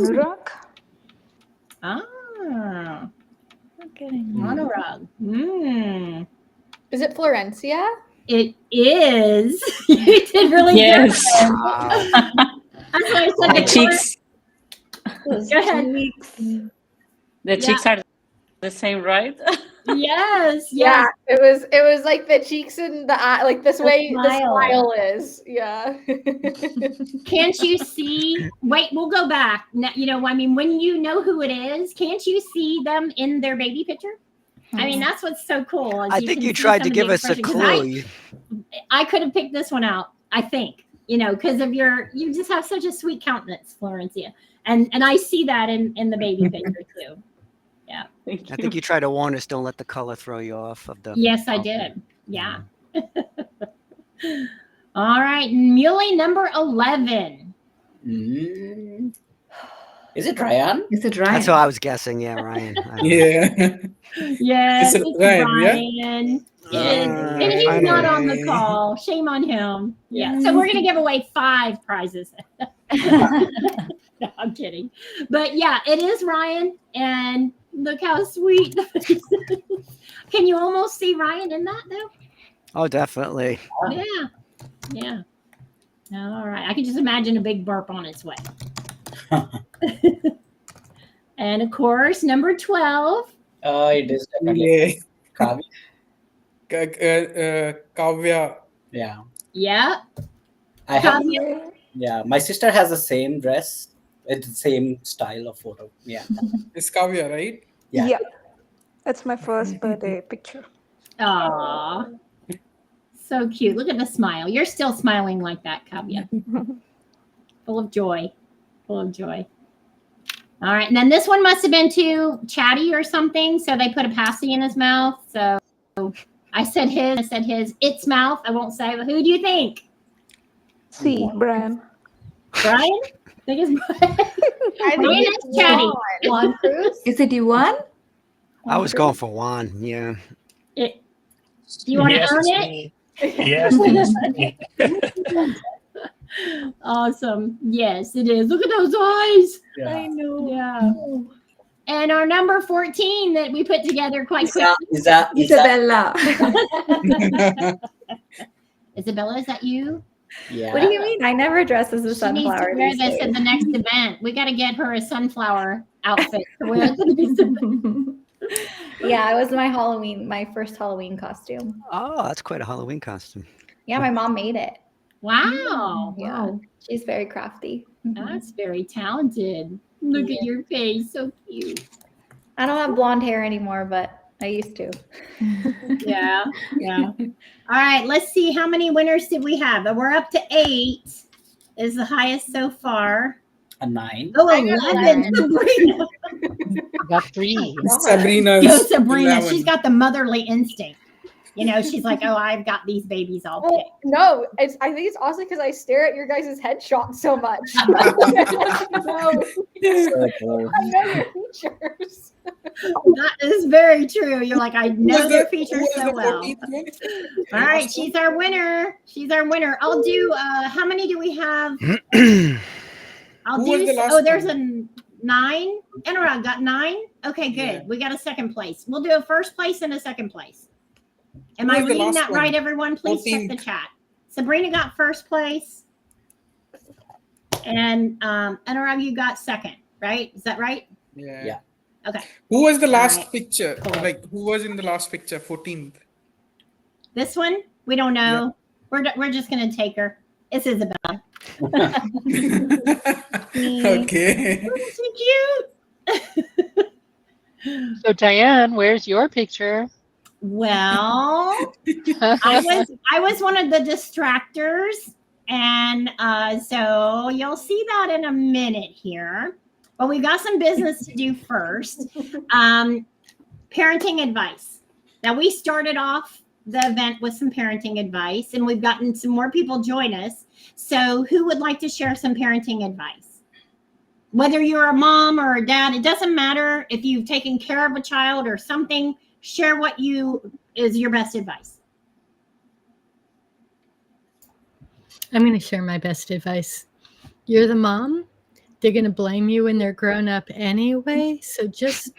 doing Anurag. Anurag. Is it Florencia? It is. You did really Yes. good. That's why I said The cheeks. Go ahead. The cheeks are the same, right? Yes. Yeah, it was like the cheeks and the eye, like this way the smile. smile is. Yeah. Can't you see? Wait, we'll go back. You know, I mean, when you know who it is, can't you see them in their baby picture? I mean, that's what's so cool. I think you tried to give us a clue. I could have picked this one out, I think, you know, because of you just have such a sweet countenance, Florencia. And I see that in the baby picture too. Yeah. I think you tried to warn us, don't let the color throw you off of the. Yes, I did. Yeah. All right. Muley number 11. Is it Ryan? Is it Ryan? That's what I was guessing. Yeah, Ryan. Yeah. Yes, It's it's Ryan, Ryan. And he's not on the call. Shame on him. Yeah. So we're going to give away 5 prizes. No, I'm kidding. But yeah, it is Ryan. And look how sweet. Can you almost see Ryan in that though? Oh, definitely. Yeah. All right. I can just imagine a big burp on its way. And of course, number 12. It is definitely Kavi. Kavya. Yeah. Yeah. I have. Kavya. Yeah, my sister has the same dress. It's the same style of photo. Yeah. It's Kavya, right? Yeah. That's my first birthday picture. Aw. So cute. Look at the smile. You're still smiling like that, Kavya. Full of joy. Full of joy. All right. And then this one must have been too chatty or something. So they put a pasty in his mouth. So I said his. Its mouth. I won't say, but who do you think? See, Brian. Brian? I think it's Brian. Brian is chatty. Juan Cruz? Is it Yuan? I was going for Juan. Yeah. Do you want Yes, to own it's it? me. Yes, it's me. Awesome. Yes, it is. Look at those eyes. Yeah. I know. Yeah. And our number 14 that we put together quite quickly. Isabella. Isabella, is that you? Yeah. What do you mean? I never dress as a She needs to sunflower. wear these this days. at the next event. We got to get her a sunflower outfit to wear at the next event. Yeah, it was my first Halloween costume. Oh, that's quite a Halloween costume. Yeah, my mom made it. Wow. Yeah, she's very crafty. That's very talented. Look at your face. So cute. I don't have blonde hair anymore, but I used to. Yeah. All right, let's see how many winners did we have. We're up to 8 is the highest so far. A 9. Oh, 11. Sabrina. Got 3. Sabrina. Go, Sabrina. She's got the motherly instinct. You know, she's like, oh, I've got these babies all Well, picked. no, I think it's also because I stare at your guys' headshots so much. No, So cool. I know your features. That is very true. You're like, I know their features Who was so the well. 14th one? All right, she's our winner. She's our winner. I'll do. How many do we have? I'll Who was do. the last Oh, there's one? a 9. Enron got 9. Okay, good. Yeah. We got a second place. We'll do a first place and a second place. Am Who I was the reading last that one? right, everyone? Please check the 14th. chat. Sabrina got first place, and Anurag, you got second, right? Is that right? Yeah. Yeah. Okay. Who was the last Alright. picture? Cool. Like, who was in the last picture? 14th. This one, we don't know. We're just gonna take her. It's Isabel. Okay. Oh, so cute. So Diane, where's your picture? Well, I was one of the distractors, and so you'll see that in a minute here. But we've got some business to do first. Parenting advice. Now, we started off the event with some parenting advice, and we've gotten some more people join us. So who would like to share some parenting advice? Whether you're a mom or a dad, it doesn't matter. If you've taken care of a child or something, share what is your best advice. I'm going to share my best advice. You're the mom. They're going to blame you when they're grown up anyway. So just,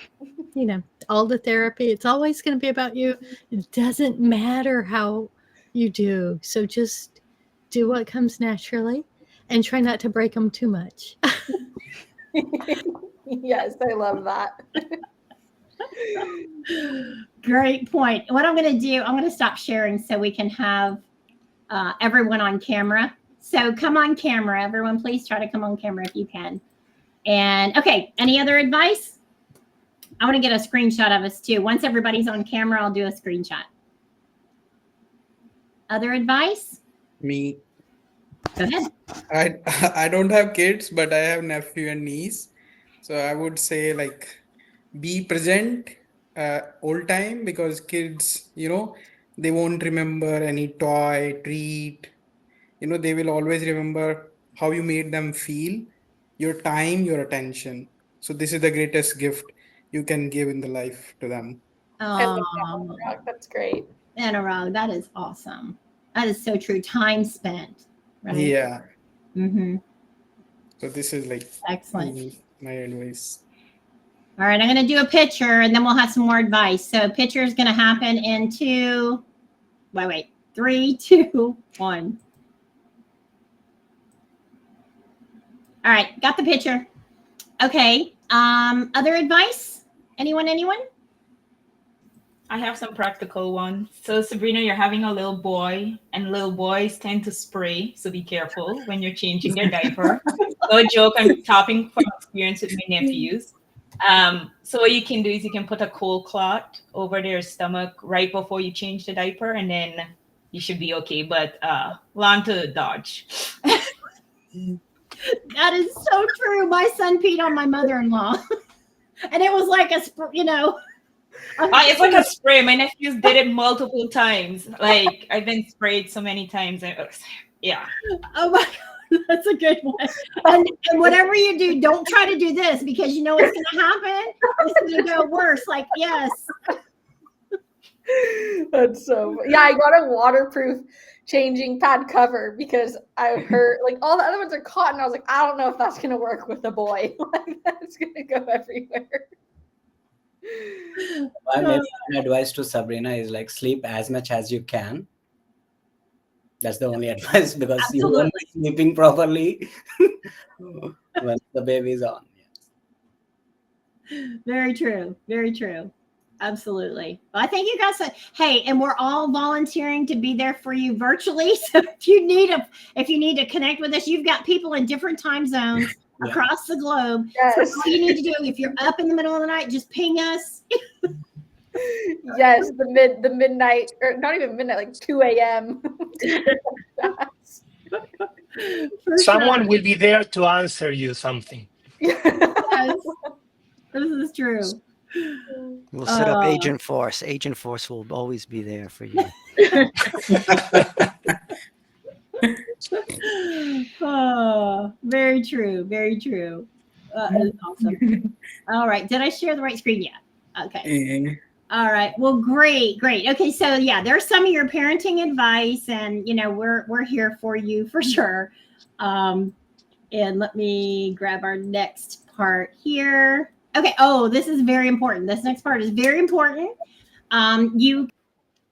all the therapy, it's always going to be about you. It doesn't matter how you do. So just do what comes naturally and try not to break them too much. Yes, I love that. Great point. What I'm going to do, I'm going to stop sharing so we can have everyone on camera. So come on camera, everyone. Please try to come on camera if you can. And okay, any other advice? I want to get a screenshot of us too. Once everybody's on camera, I'll do a screenshot. Other advice? Me. Go ahead. I don't have kids, but I have nephew and niece. So I would say, like, be present all time, because kids, they won't remember any toy, treat. They will always remember how you made them feel, your time, your attention. So this is the greatest gift you can give in the life to them. I love that. That's great. Anurag, that is awesome. That is so true. Time spent, right? Yeah. Mm-hmm. So this is like excellent. My advice. All right, I'm going to do a picture and then we'll have some more advice. So picture is going to happen in 3, 2, 1. All right, got the picture. Okay, other advice? Anyone? I have some practical ones. So Sabrina, you're having a little boy, and little boys tend to spray. So be careful when you're changing their diaper. No joke, I'm talking from experience with my nephews. So what you can do is you can put a cold cloth over their stomach right before you change the diaper, and then you should be okay. But learn to dodge. That is so true. My son peed on my mother-in-law. And it was like it's like a spray. My nephews did it multiple times. Like, I've been sprayed so many times. Yeah. Oh my God, that's a good one. And whatever you do, don't try to do this, because you know what's going to happen. It's going to go worse. Like, yes. That's so funny. Yeah, I got a waterproof changing pad cover because I heard like all the other ones are cotton. I was like, I don't know if that's going to work with a boy. Like, that's going to go everywhere. My advice to Sabrina is like sleep as much as you can. That's the only advice, because Absolutely. you won't be sleeping properly when the baby is on. Very true. Very true. Absolutely. Well, I think you guys said, hey, and we're all volunteering to be there for you virtually. So if you need to connect with us, you've got people in different time zones across the globe. Yes. So all you need to do, if you're up in the middle of the night, just ping us. Yes, the midnight, or not even midnight, like 2 a.m. Someone will be there to answer you something. Yes, this is true. We'll set up Agent Force. Agent Force will always be there for you. Oh, very true. Very true. That's awesome. All right. Did I share the right screen yet? Okay. All right. Well, great. Okay. So yeah, there's some of your parenting advice, and we're here for you for sure. And let me grab our next part here. Okay. Oh, this is very important. This next part is very important. You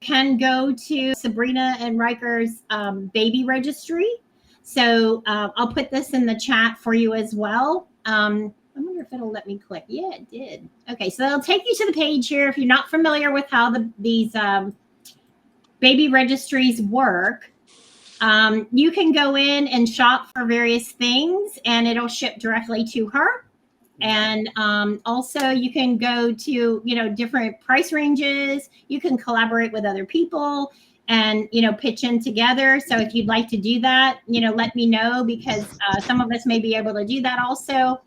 can go to Sabrina and Riker's baby registry. So I'll put this in the chat for you as well. I wonder if it'll let me click. Yeah, it did. Okay, so it'll take you to the page here. If you're not familiar with how these baby registries work, you can go in and shop for various things, and it'll ship directly to her. And also you can go to, different price ranges. You can collaborate with other people and, pitch in together. So if you'd like to do that, let me know, because some of us may be able to do that also.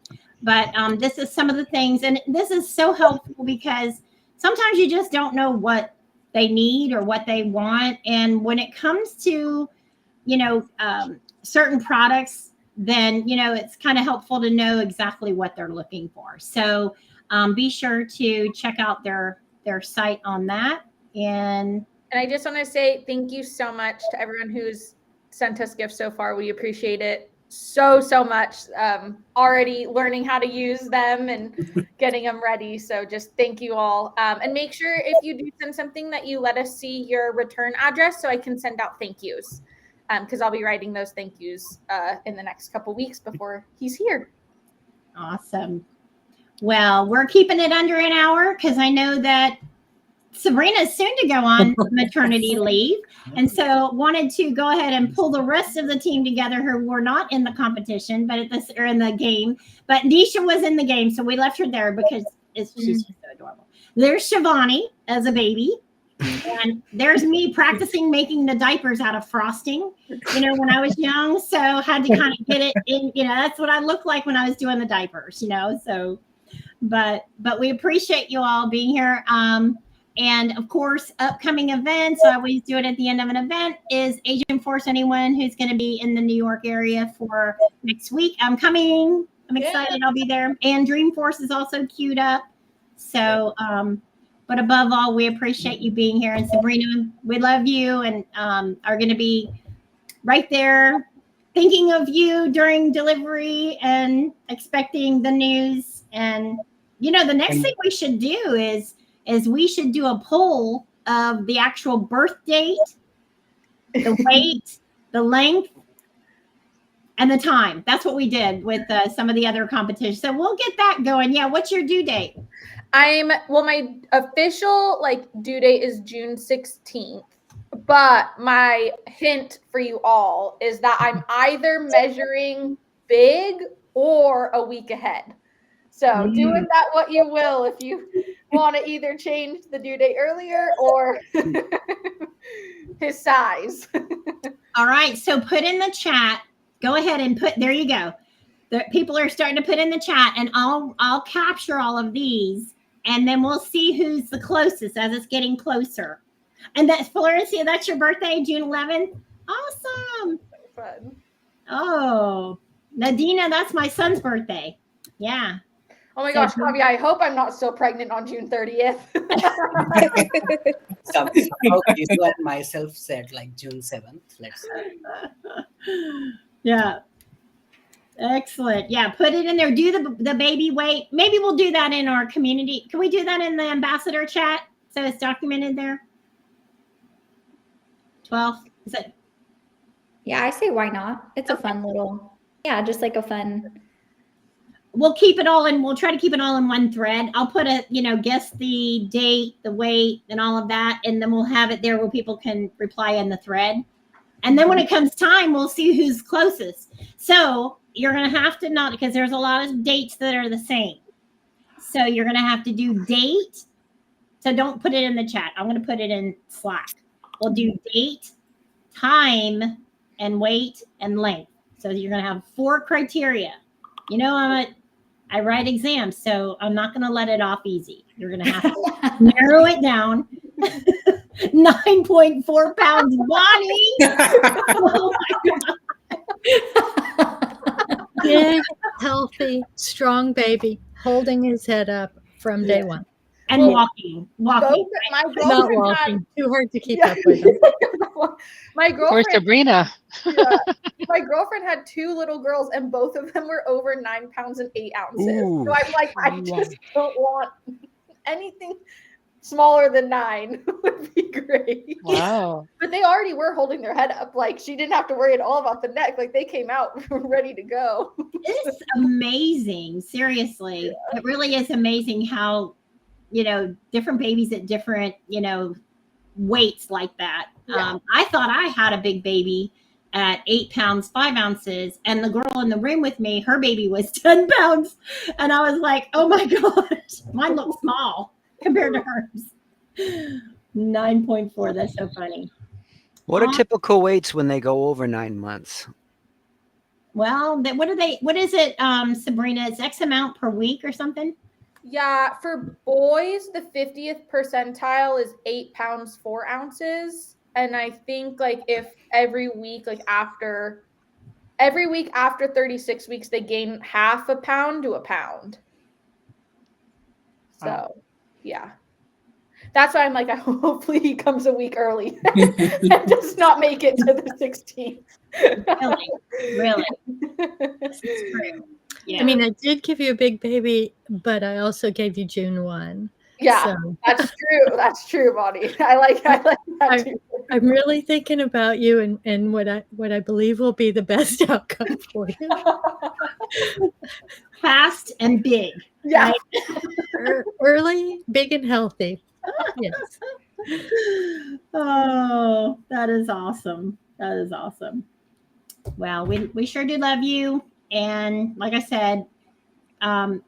But this is some of the things, and this is so helpful because sometimes you just don't know what they need or what they want. And when it comes to, certain products, then, it's kind of helpful to know exactly what they're looking for. So be sure to check out their site on that. And I just want to say thank you so much to everyone who's sent us gifts so far. We appreciate it so much. Already learning how to use them and getting them ready. So just thank you all. And make sure if you do send something that you let us see your return address so I can send out thank yous. Because I'll be writing those thank yous in the next couple weeks before he's here. Awesome. Well, we're keeping it under an hour because I know that Sabrina is soon to go on maternity leave. And so wanted to go ahead and pull the rest of the team together who were not in the competition, but in the game. But Nisha was in the game, so we left her there because she's just so adorable. There's Shivani as a baby. And there's me practicing making the diapers out of frosting, when I was young. So had to kind of get it in, that's what I looked like when I was doing the diapers, so, but we appreciate you all being here. And of course, upcoming events, I always do it at the end of an event, is Agent Force. Anyone who's going to be in the New York area for next week, I'm coming. I'm excited. I'll be there. And Dreamforce is also queued up. So, but above all, we appreciate you being here. And Sabrina, we love you and are going to be right there thinking of you during delivery and expecting the news. And, the next thing we should do is we should do a poll of the actual birth date, the weight, the length, and the time. That's what we did with some of the other competitions. So we'll get that going. Yeah. What's your due date? My official due date is June 16th, but my hint for you all is that I'm either measuring big or a week ahead. So do with that what you will, if you want to either change the due date earlier or his size. All right. So put in the chat, go ahead and there you go. The people are starting to put in the chat, and I'll capture all of these. And then we'll see who's the closest as it's getting closer. And that's Florencia, that's your birthday, June 11th? Awesome. Fun. Oh, Nadina, that's my son's birthday. Yeah. Oh my gosh, Bobby, I hope I'm not still pregnant on June 30th. You and myself said June 7th. Let's see. Yeah. Excellent. Yeah, put it in there. Do the baby weight. Maybe we'll do that in our community. Can we do that in the ambassador chat so it's documented there? 12. Is it? Yeah, I say why not? It's a fun little, just like a fun. We'll keep it all in. We'll try to keep it all in one thread. I'll put guess the date, the weight, and all of that, and then we'll have it there where people can reply in the thread. And then when it comes time, we'll see who's closest. So you're going to have to not, because there's a lot of dates that are the same. So you're going to have to do date. So don't put it in the chat. I'm going to put it in Slack. We'll do date, time, and weight and length. So you're going to have 4 criteria. I'm I write exams, so I'm not going to let it off easy. You're going to have to narrow it down. 9.4 pounds, Bonnie. Oh my God. Big, healthy, strong baby, holding his head up from day one. And walking. My Not girlfriend walking. Too hard to keep up with him. my Or girlfriend. Sabrina. My girlfriend had 2 little girls, and both of them were over 9 pounds and 8 ounces. Ooh. So I'm like, I just don't want anything smaller than 9 would be great. Wow. But they already were holding their head up. Like, she didn't have to worry at all about the neck. Like, they came out ready to go. It's amazing. Seriously. It really is amazing how, different babies at different, weights like that. Yeah. I thought I had a big baby at 8 pounds, 5 ounces. And the girl in the room with me, her baby was 10 pounds. And I was like, oh my gosh, mine looks small compared to hers. 9.4. That's so funny. What are typical weights when they go over 9 months? Well, what is it, Sabrina? It's X amount per week or something? Yeah, for boys, the 50th percentile is 8 pounds, 4 ounces. And I think if every week after 36 weeks, they gain half a pound to a pound. So, yeah. That's why I'm like, hopefully he comes a week early and does not make it to the 16th. Really? This is true. Yeah. I mean, I did give you a big baby, but I also gave you June 1. Yeah, So that's true. That's true, Bonnie. I like that too. I'm really thinking about you and what I believe will be the best outcome for you. Fast and big. Yeah. Right? Early, big, and healthy. Yes. Oh, that is awesome. That is awesome. Well, we sure do love you. And like I said,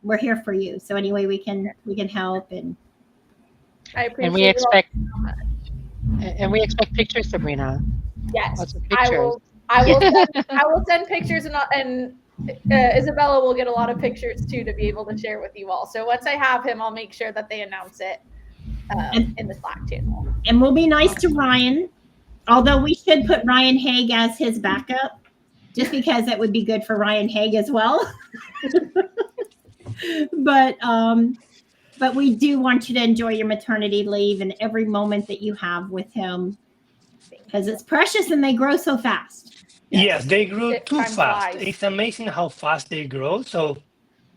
we're here for you. So any way we can help, and I appreciate And we expect pictures, Sabrina. Yes, Lots of pictures. I will send pictures, and Isabella will get a lot of pictures too to be able to share with you all. So once I have him, I'll make sure that they announce it in the Slack channel. And we'll be nice to Ryan, although we should put Ryan Haig as his backup, just because it would be good for Ryan Haig as well. But we do want you to enjoy your maternity leave and every moment that you have with him, because it's precious and they grow so fast. Yes, they grew too time fast. flies. It's amazing how fast they grow. So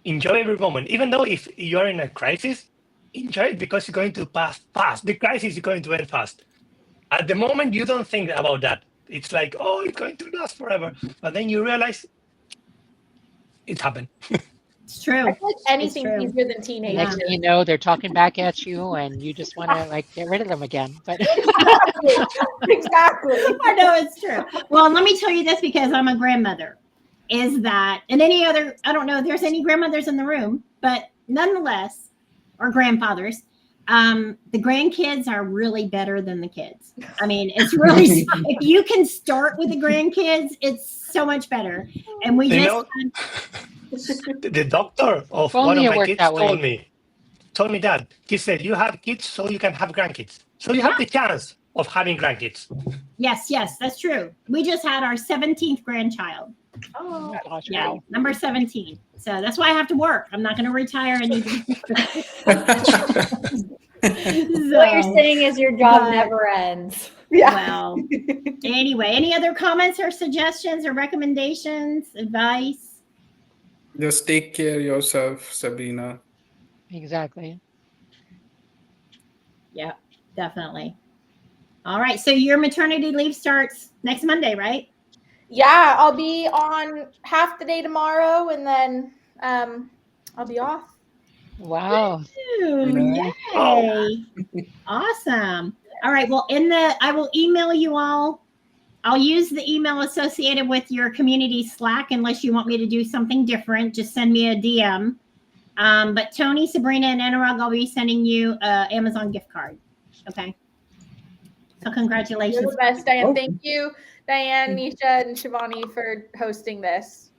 enjoy every moment. Even though if you're in a crisis, enjoy it because it's going to pass fast. The crisis is going to end fast. At the moment, you don't think about that. It's like, oh, it's going to last forever. But then you realize it happened. It's true. I feel like anything's easier than teenagers. Next thing you know, they're talking back at you, and you just want to get rid of them again. But Exactly. I know it's true. Well, let me tell you this, because I'm a grandmother, is that, and any other, I don't know if there's any grandmothers in the room, but nonetheless, or grandfathers, the grandkids are really better than the kids. I mean, it's really, if you can start with the grandkids, it's so much better. And we The doctor of one of my kids told me that. He said, you have kids so you can have grandkids. So you have the chance of having grandkids. Yes, that's true. We just had our 17th grandchild. Oh, gosh, yeah, wow. number 17. So that's why I have to work. I'm not going to retire anytime. What you're saying is your job never ends. Yeah. Well, anyway, any other comments or suggestions or recommendations, advice? Just take care of yourself, Sabrina. Exactly. Yeah, definitely. All right. So your maternity leave starts next Monday, right? Yeah, I'll be on half the day tomorrow, and then I'll be off. Wow. Ooh, yay. Awesome. All right. Well, I will email you all. I'll use the email associated with your community Slack unless you want me to do something different. Just send me a DM. But Tony, Sabrina, and Anurag, I'll be sending you an Amazon gift card. Okay. So congratulations. You're the best, Diane. Thank you, Diane, Nisha, and Shivani for hosting this.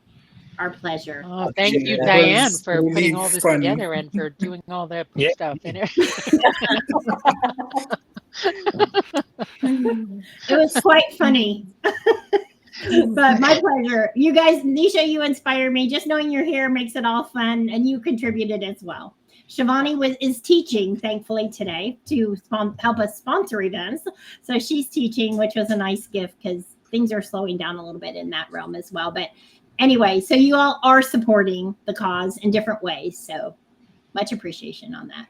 Our pleasure. Oh, thank you, That Diane, was for really putting all this fun. together and for doing all the poop Yeah. stuff in it. It was quite funny. But my pleasure. You guys, Nisha, you inspire me. Just knowing you're here makes it all fun, and you contributed as well. Shivani is teaching, thankfully, today to help us sponsor events. So she's teaching, which was a nice gift because things are slowing down a little bit in that realm as well. But anyway, so you all are supporting the cause in different ways. So much appreciation on that.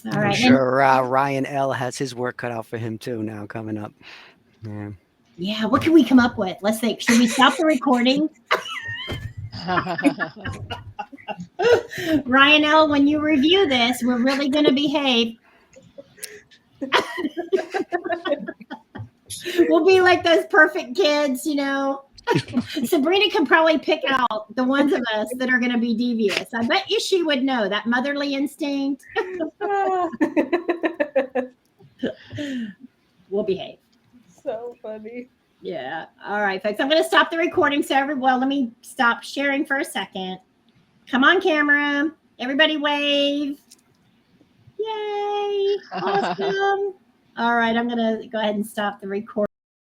All I'm right. sure Ryan L has his work cut out for him too now coming up. Yeah. Yeah, what can we come up with? Let's think. Should we stop the recording? Ryan L, when you review this, we're really going to behave. We'll be like those perfect kids, you know. Sabrina can probably pick out the ones of us that are going to be devious. I bet you she would know that motherly instinct. We'll behave. So funny. Yeah. All right, folks. I'm going to stop the recording. So well, let me stop sharing for a second. Come on, camera. Everybody wave. Yay. Awesome. All right. I'm going to go ahead and stop the recording.